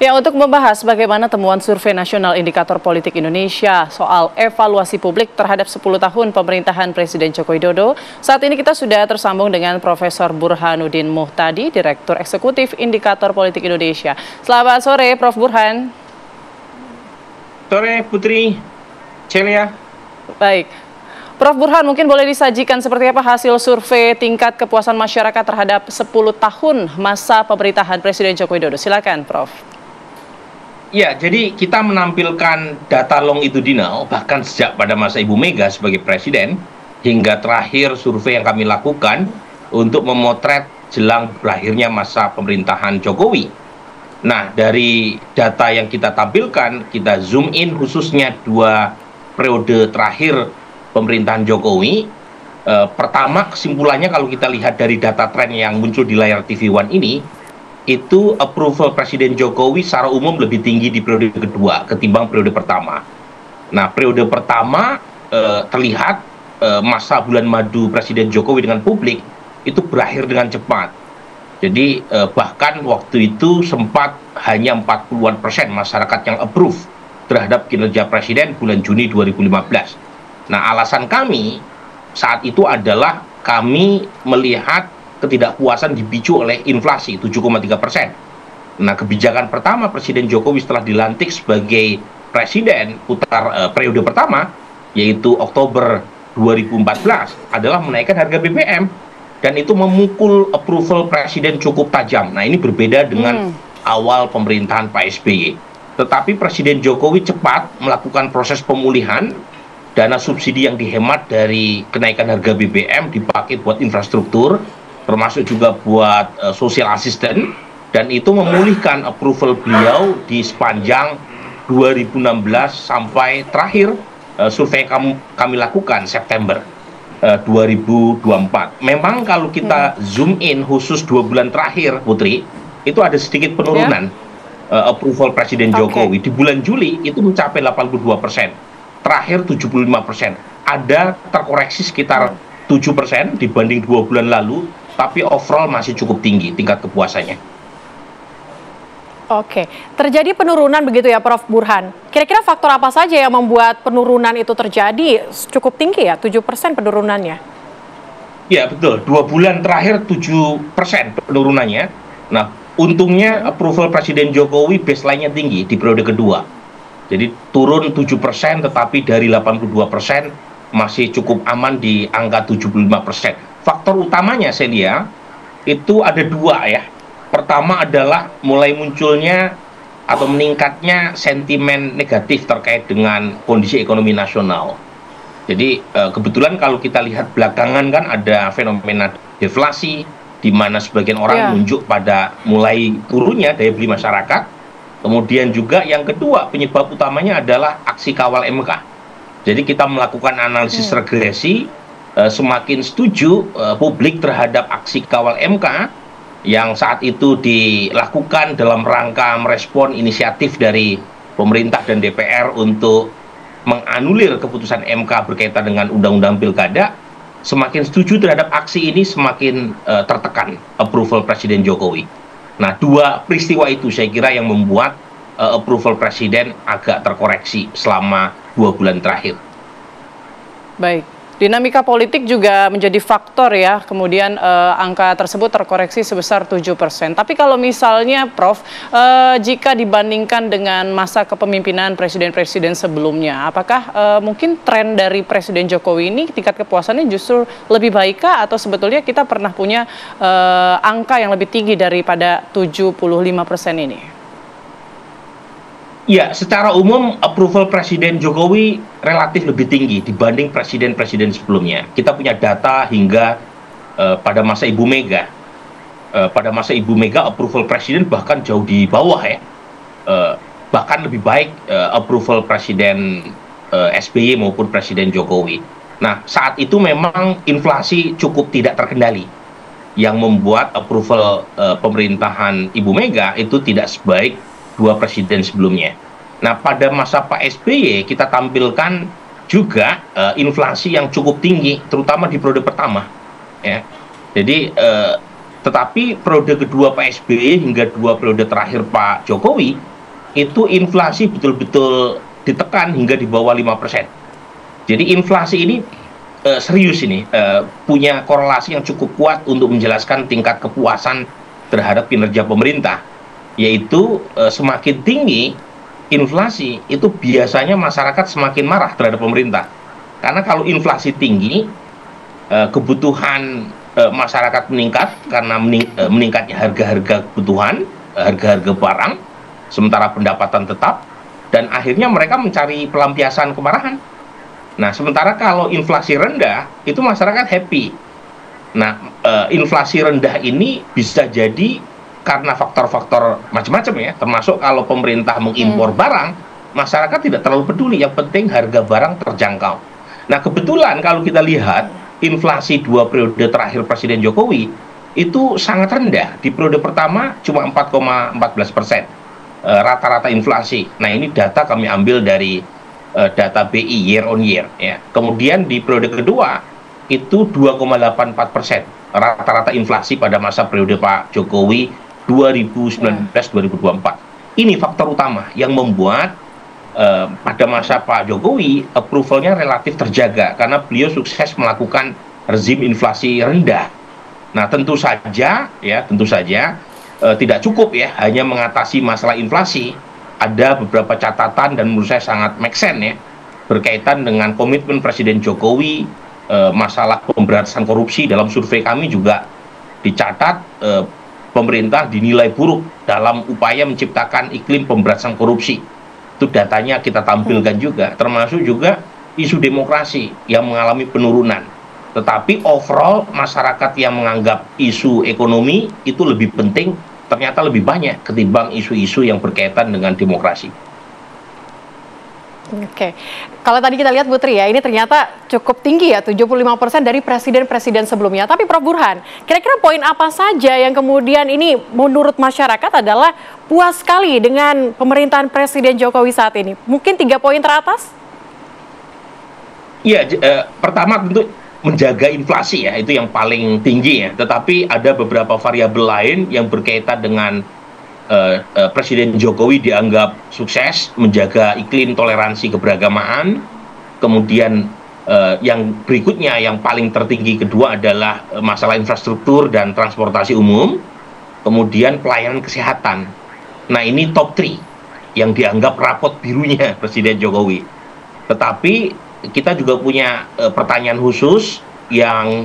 Ya, untuk membahas bagaimana temuan Survei Nasional Indikator Politik Indonesia soal evaluasi publik terhadap 10 tahun pemerintahan Presiden Joko Widodo, saat ini kita sudah tersambung dengan Profesor Burhanuddin Muhtadi, Direktur Eksekutif Indikator Politik Indonesia. Selamat sore, Prof. Burhan. Sore, Putri Celia. Baik. Prof. Burhan, mungkin boleh disajikan seperti apa hasil survei tingkat kepuasan masyarakat terhadap 10 tahun masa pemerintahan Presiden Joko Widodo. Silakan, Prof. Ya, jadi kita menampilkan data longitudinal bahkan sejak pada masa Ibu Mega sebagai presiden hingga terakhir survei yang kami lakukan untuk memotret jelang berakhirnya masa pemerintahan Jokowi. Nah, dari data yang kita tampilkan, kita zoom in khususnya 2 periode terakhir pemerintahan Jokowi. Pertama, kesimpulannya kalau kita lihat dari data tren yang muncul di layar TV One ini, itu approval Presiden Jokowi secara umum lebih tinggi di periode kedua ketimbang periode pertama. Nah, periode pertama terlihat masa bulan madu Presiden Jokowi dengan publik itu berakhir dengan cepat. Jadi bahkan waktu itu sempat hanya 40-an% masyarakat yang approve terhadap kinerja Presiden bulan Juni 2015. Nah, alasan kami saat itu adalah kami melihat ketidakpuasan dipicu oleh inflasi 7,3%. Nah, kebijakan pertama Presiden Jokowi setelah dilantik sebagai presiden periode pertama, yaitu Oktober 2014, adalah menaikkan harga BBM. Dan itu memukul approval Presiden cukup tajam. Nah, ini berbeda dengan awal pemerintahan Pak SBY. Tetapi Presiden Jokowi cepat melakukan proses pemulihan. Dana subsidi yang dihemat dari kenaikan harga BBM dipakai buat infrastruktur, termasuk juga buat social assistant, dan itu memulihkan approval beliau di sepanjang 2016 sampai terakhir survei kami lakukan September 2024. Memang kalau kita zoom in khusus 2 bulan terakhir, Putri, itu ada sedikit penurunan approval Presiden Jokowi. Di bulan Juli itu mencapai 82%. Terakhir 75%. Ada terkoreksi sekitar 7% dibanding 2 bulan lalu, tapi overall masih cukup tinggi tingkat kepuasannya. Oke, terjadi penurunan begitu ya, Prof. Burhan. Kira-kira faktor apa saja yang membuat penurunan itu terjadi cukup tinggi ya, 7% penurunannya? Ya, betul. 2 bulan terakhir 7% penurunannya. Nah, untungnya approval Presiden Jokowi baseline-nya tinggi di periode kedua. Jadi turun 7%, tetapi dari 82% masih cukup aman di angka 75%. Faktor utamanya, Celia, itu ada 2 ya. Pertama adalah mulai munculnya atau meningkatnya sentimen negatif terkait dengan kondisi ekonomi nasional. Jadi kebetulan kalau kita lihat belakangan kan ada fenomena deflasi, di mana sebagian orang menunjuk pada mulai turunnya daya beli masyarakat. Kemudian juga yang kedua penyebab utamanya adalah aksi kawal MK. Jadi kita melakukan analisis regresi, semakin setuju publik terhadap aksi kawal MK yang saat itu dilakukan dalam rangka merespon inisiatif dari pemerintah dan DPR untuk menganulir keputusan MK berkaitan dengan Undang-Undang Pilkada. Semakin setuju terhadap aksi ini, semakin tertekan approval Presiden Jokowi. Nah, 2 peristiwa itu saya kira yang membuat approval Presiden agak terkoreksi selama 2 bulan terakhir. Baik. Dinamika politik juga menjadi faktor ya, kemudian angka tersebut terkoreksi sebesar 7%. Tapi kalau misalnya, Prof, jika dibandingkan dengan masa kepemimpinan presiden-presiden sebelumnya, apakah mungkin tren dari Presiden Jokowi ini tingkat kepuasannya justru lebih baikkah, atau sebetulnya kita pernah punya angka yang lebih tinggi daripada 75% ini? Ya, secara umum approval Presiden Jokowi relatif lebih tinggi dibanding presiden-presiden sebelumnya. Kita punya data hingga pada masa Ibu Mega. Pada masa Ibu Mega approval Presiden bahkan jauh di bawah ya. Bahkan lebih baik approval Presiden SBY maupun Presiden Jokowi. Nah, saat itu memang inflasi cukup tidak terkendali, yang membuat approval pemerintahan Ibu Mega itu tidak sebaik 2 presiden sebelumnya. Nah, pada masa Pak SBY kita tampilkan juga inflasi yang cukup tinggi, terutama di periode pertama. Ya. Jadi tetapi periode kedua Pak SBY hingga 2 periode terakhir Pak Jokowi itu inflasi betul-betul ditekan hingga di bawah 5%. Jadi inflasi ini serius ini, punya korelasi yang cukup kuat untuk menjelaskan tingkat kepuasan terhadap kinerja pemerintah, yaitu semakin tinggi inflasi itu biasanya masyarakat semakin marah terhadap pemerintah. Karena kalau inflasi tinggi, kebutuhan masyarakat meningkat karena meningkatnya harga-harga kebutuhan, harga-harga barang, sementara pendapatan tetap, dan akhirnya mereka mencari pelampiasan kemarahan. Nah, sementara kalau inflasi rendah, itu masyarakat happy. Nah, inflasi rendah ini bisa jadi karena faktor-faktor macam-macam ya, termasuk kalau pemerintah mengimpor barang, masyarakat tidak terlalu peduli, yang penting harga barang terjangkau. Nah, kebetulan kalau kita lihat, inflasi 2 periode terakhir Presiden Jokowi, itu sangat rendah. Di periode pertama cuma 4,14%, rata-rata inflasi. Nah, ini data kami ambil dari data BI year on year ya. Kemudian di periode kedua itu 2,84% rata-rata inflasi pada masa periode Pak Jokowi 2019-2024. Ini faktor utama yang membuat pada masa Pak Jokowi approval-nya relatif terjaga karena beliau sukses melakukan rezim inflasi rendah. Nah, tentu saja tidak cukup ya hanya mengatasi masalah inflasi. Ada beberapa catatan dan menurut saya sangat make sense ya, berkaitan dengan komitmen Presiden Jokowi, masalah pemberantasan korupsi. Dalam survei kami juga dicatat pemerintah dinilai buruk dalam upaya menciptakan iklim pemberantasan korupsi. Itu datanya kita tampilkan juga, termasuk juga isu demokrasi yang mengalami penurunan. Tetapi overall masyarakat yang menganggap isu ekonomi itu lebih penting, ternyata lebih banyak ketimbang isu-isu yang berkaitan dengan demokrasi. Oke, kalau tadi kita lihat Putri ya, ini ternyata cukup tinggi ya, 75% dari presiden-presiden sebelumnya. Tapi Prof. Burhan, kira-kira poin apa saja yang kemudian ini menurut masyarakat adalah puas sekali dengan pemerintahan Presiden Jokowi saat ini? Mungkin 3 poin teratas? Iya, pertama tentu menjaga inflasi ya, itu yang paling tinggi ya. Tetapi ada beberapa variabel lain yang berkaitan dengan Presiden Jokowi dianggap sukses menjaga iklim toleransi keberagamaan. Kemudian yang berikutnya yang paling tertinggi kedua adalah masalah infrastruktur dan transportasi umum. Kemudian pelayanan kesehatan. Nah, ini top 3 yang dianggap rapot birunya Presiden Jokowi. Tetapi kita juga punya pertanyaan khusus yang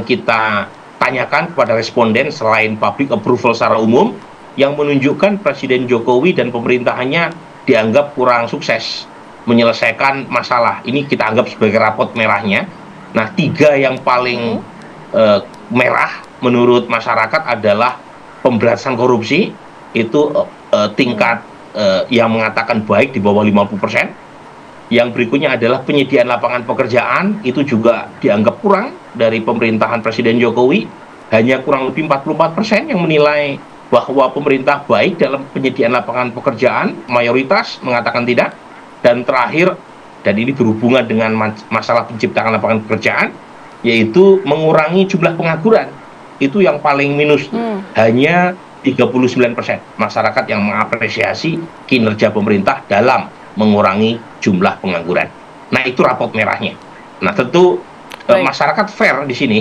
kita tanyakan kepada responden selain public approval secara umum, yang menunjukkan Presiden Jokowi dan pemerintahannya dianggap kurang sukses menyelesaikan masalah. Ini kita anggap sebagai rapot merahnya. Nah, 3 yang paling merah menurut masyarakat adalah pemberantasan korupsi, itu tingkat yang mengatakan baik di bawah 50%. Yang berikutnya adalah penyediaan lapangan pekerjaan, itu juga dianggap kurang dari pemerintahan Presiden Jokowi. Hanya kurang lebih 44% yang menilai bahwa pemerintah baik dalam penyediaan lapangan pekerjaan, mayoritas mengatakan tidak. Dan terakhir, dan ini berhubungan dengan masalah penciptaan lapangan pekerjaan, yaitu mengurangi jumlah pengangguran. Itu yang paling minus. Hanya 39% masyarakat yang mengapresiasi kinerja pemerintah dalam mengurangi jumlah pengangguran. Nah, itu rapot merahnya. Nah, tentu masyarakat fair di sini.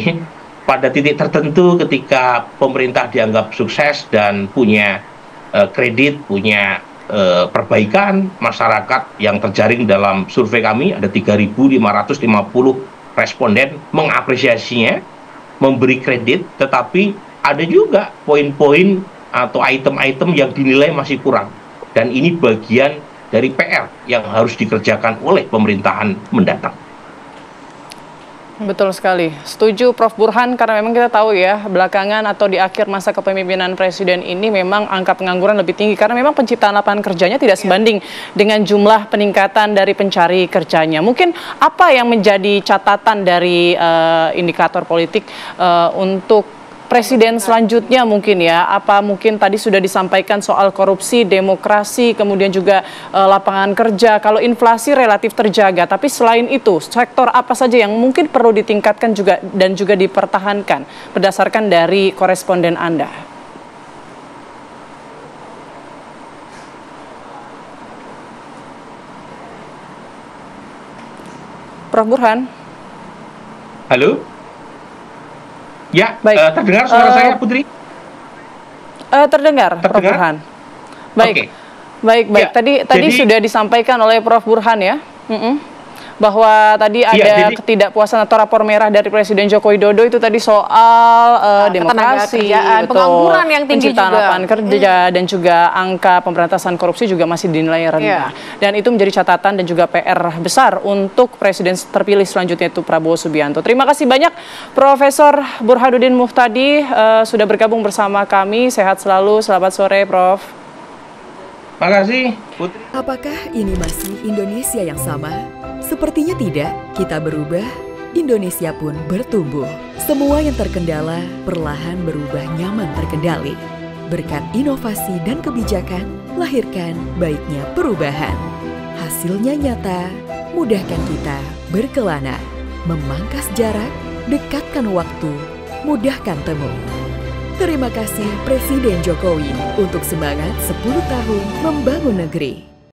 Pada titik tertentu ketika pemerintah dianggap sukses dan punya kredit, punya perbaikan, masyarakat yang terjaring dalam survei kami ada 3.550 responden mengapresiasinya, memberi kredit, tetapi ada juga poin-poin atau item-item yang dinilai masih kurang. Dan ini bagian dari PR yang harus dikerjakan oleh pemerintahan mendatang. Betul sekali. Setuju Prof. Burhan, karena memang kita tahu ya, belakangan atau di akhir masa kepemimpinan Presiden ini memang angka pengangguran lebih tinggi karena memang penciptaan lapangan kerjanya tidak sebanding dengan jumlah peningkatan dari pencari kerjanya. Mungkin apa yang menjadi catatan dari indikator politik untuk Presiden selanjutnya mungkin ya, apa mungkin tadi sudah disampaikan soal korupsi, demokrasi, kemudian juga lapangan kerja, kalau inflasi relatif terjaga, tapi selain itu sektor apa saja yang mungkin perlu ditingkatkan juga dan juga dipertahankan berdasarkan dari koresponden Anda? Prof. Burhan. Halo? Ya, Baik. terdengar suara saya, Putri? Terdengar, Prof. Burhan. Baik. Oke. Baik. Ya, Tadi jadi- sudah disampaikan oleh Prof. Burhan ya. Bahwa tadi ada ketidakpuasan atau rapor merah dari Presiden Joko Widodo itu tadi soal demokrasi, ketenagakerjaan, betul, pengangguran yang tinggi penciptaan juga. lapangan kerja dan juga angka pemberantasan korupsi juga masih dinilai rendah. Dan itu menjadi catatan dan juga PR besar untuk Presiden terpilih selanjutnya itu Prabowo Subianto. Terima kasih banyak Profesor Burhanuddin Muhtadi sudah bergabung bersama kami. Sehat selalu. Selamat sore, Prof. Makasih, Putri. Apakah ini masih Indonesia yang sama? Sepertinya tidak. Kita berubah, Indonesia pun bertumbuh. Semua yang terkendala perlahan berubah nyaman terkendali. Berkat inovasi dan kebijakan, lahirkan baiknya perubahan. Hasilnya nyata, mudahkan kita berkelana. Memangkas jarak, dekatkan waktu, mudahkan temu. Terima kasih Presiden Jokowi untuk semangat 10 tahun membangun negeri.